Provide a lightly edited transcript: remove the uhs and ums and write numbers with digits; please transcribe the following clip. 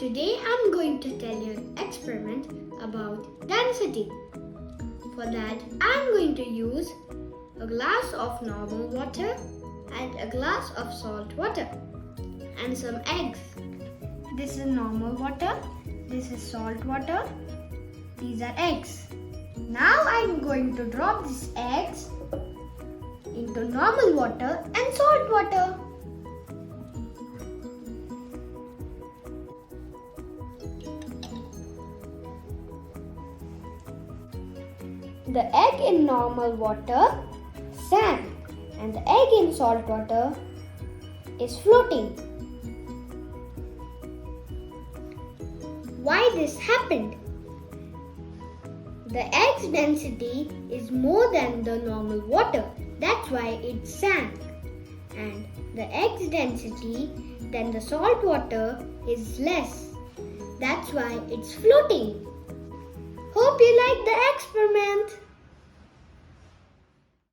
Today I'm going to tell you an experiment about density. For that I'm going to use a glass of normal water and a glass of salt water and some eggs. This is normal water, this is salt water, these are eggs. Now I'm going to drop these eggs into normal water and salt water. The egg in normal water sank and the egg in salt water is floating. Why this happened? The egg's density is more than the normal water, that's why it sank. And the egg's density than the salt water is less, that's why it's floating. Hope you like the experiment.